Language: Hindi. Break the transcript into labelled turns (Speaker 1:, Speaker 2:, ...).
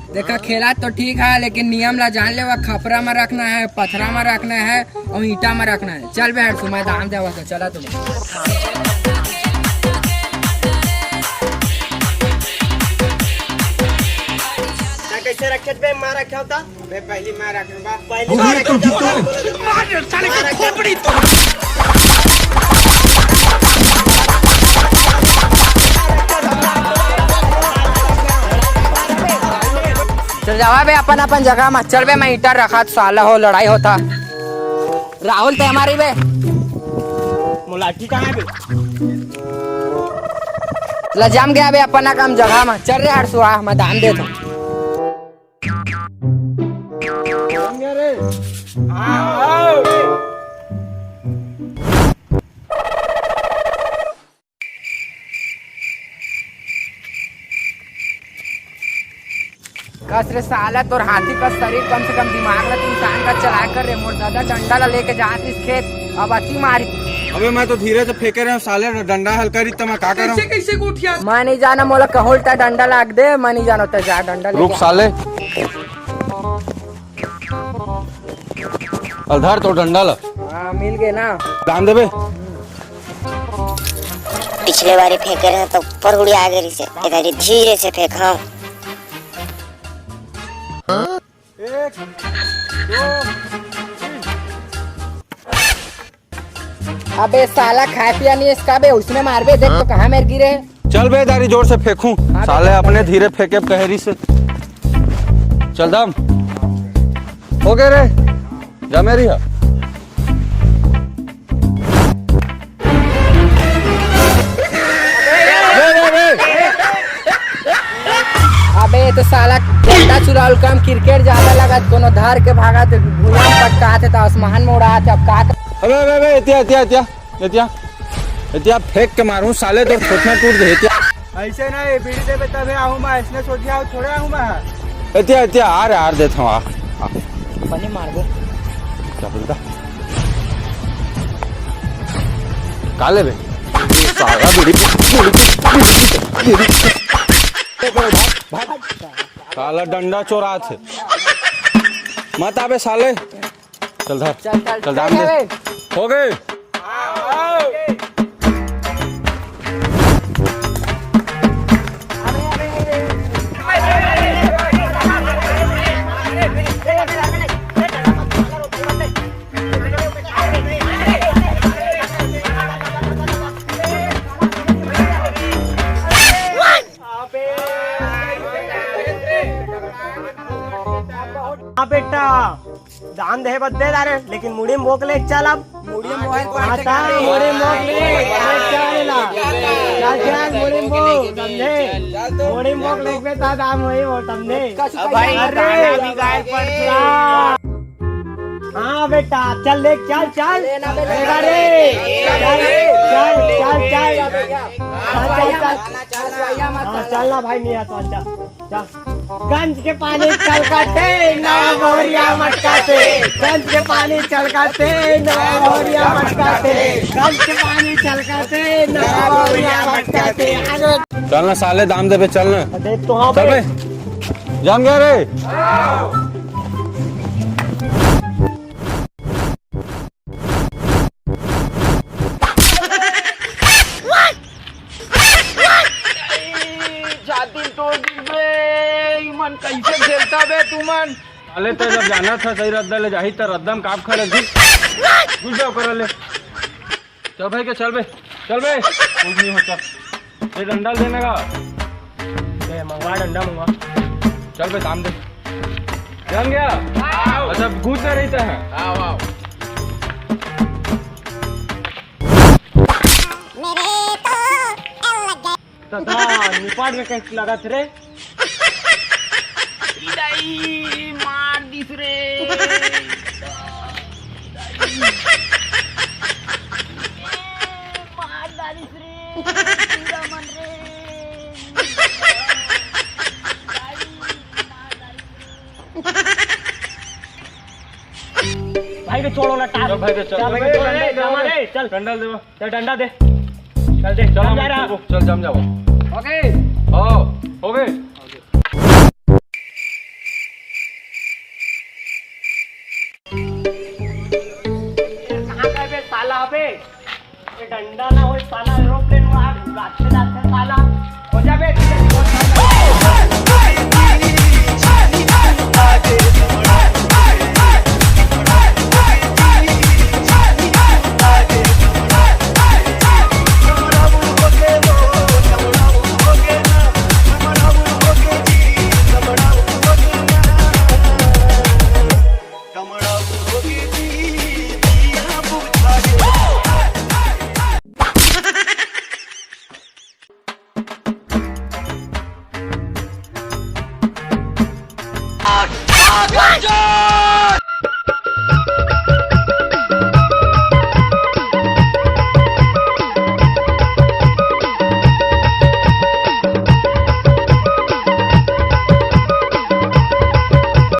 Speaker 1: देखा खेला तो ठीक है, लेकिन नियम ला जान ले, वह खपरा में रखना है, पथरा में रखना है और ईटा में रखना है। चल बे हट, मैदान देवा तो चला तुम।
Speaker 2: कैसे रखे बे? मां रखा होता बे, पहली मां रखूंगा, पहली
Speaker 3: मार
Speaker 2: साले का खोपड़ी तो।
Speaker 1: चल जावा बे अपन अपन जगह में। चल बे, मैं ईटा रखा तो साला हो लड़ाई होता। राहुल ते हमारी बे
Speaker 2: मुलाठी कहाँ है बे?
Speaker 1: लजाम गया बे अपना काम जगह में। चल रे हट सुहा, मैं दान दे दूं। कस रे साला, तोर हाथी का शरीर कम से कम दिमाग ला तो इंसान का चला कर रे। मोर दादा डंडा ला लेके जात इस खेत, अब अति मारी।
Speaker 3: अबे मैं तो धीरे से फेंके रहे साले, डंडा हल्का रही, मैं का करूं?
Speaker 2: कैसे उठिया?
Speaker 1: मैं नहीं जाना, मोला कहोलता डंडा लाग दे। मैं नहीं जाना तो जा डंडा ले।
Speaker 3: रुक साले, अधर तो डंडा ला।
Speaker 1: हाँ मिल गए ना,
Speaker 3: दान दे बे।
Speaker 4: पिछले बारी फेंके रहे तो ऊपर उड़ी आ गई से, इधर धीरे से फेंका।
Speaker 3: एक, दो,
Speaker 1: अबे साला खाए पिया नहीं इसका बे, उसने मार बे। देख तो कहाँ मेरे गिरे।
Speaker 3: चल बे दारी जोर से फेंकूं। साले अपने धीरे फेंके कहरी से। चल दम हो गए रे, जा मेरी है।
Speaker 1: अबे तो साला डंडा चुराल काम क्रिकेट ज्यादा लगा, कोनो धार के भागा थे, भूया में पटका थे तो आसमान में उड़ा थे। अब का
Speaker 3: अबे इतिया फेंक के मारूं साले, तो ठोठना टूट गए।
Speaker 2: ऐसे नहीं बीड़ी दे बे, तबे आऊं मैं, इसने सोचिया थोड़े आऊं मैं।
Speaker 3: इतिया आर देता हूँ।
Speaker 1: बनी मार दे।
Speaker 3: क्या बोलता काले बे साला साला डंडा चोरा थे मत आबे साले। चल धर, चल दाम दे। हो गए।
Speaker 2: हाँ बेटा, दान दे बदे दारे, लेकिन मुड़ी मोक ले चल। अब
Speaker 1: मुड़ी मोबाइल को
Speaker 2: मुड़ी मोक ले चल, मुड़ी मोक समझे, मुड़ी मोक ले पे ता दाम वही हो समझे।
Speaker 1: भाई
Speaker 2: हाँ बेटा चल ले, चल चल
Speaker 1: लेना बे,
Speaker 2: लेगा रे, चल ना भाई, नहीं आता। चल गंज के पानी चलकाते ना बोरिया मटकाते, गंज के पानी चलकाते ना बोरिया मटकाते, गंज के पानी चलकाते ना बोरिया मटकाते।
Speaker 3: चलना साले, दाम दे पे चलना।
Speaker 2: देख तो हाँ
Speaker 3: चल बे, जम गया रे।
Speaker 1: मन कैसे खेलता बे तू मन?
Speaker 3: अले तो जब जाना था सही रद्दा ले जाही तो रद्दम काप खा ले घुस जाओ कर ले। चल भाई के चल बे कुछ नहीं होता। ये डंडा देने का
Speaker 2: मंगवा, डंडा मंगवा।
Speaker 3: चल बे दाम दे। जान गया? अच्छा घुस नहीं रहता है।
Speaker 2: निपाट में कैसे लगा थे?
Speaker 1: मार दिस रे। मार डालिस रे, मन रे।
Speaker 2: भाई के छोड़ो ना, टार
Speaker 3: भाई के चल
Speaker 2: भाई के चल
Speaker 3: डंडा दे,
Speaker 2: चल डंडा दे, चल दे,
Speaker 3: चल
Speaker 2: जा रहा।
Speaker 3: चल जम जाओ।
Speaker 1: ओके
Speaker 3: हो गए।
Speaker 2: डंडा ना हो साला एरोप्लेन में आग लाते लाते साला हो जा बे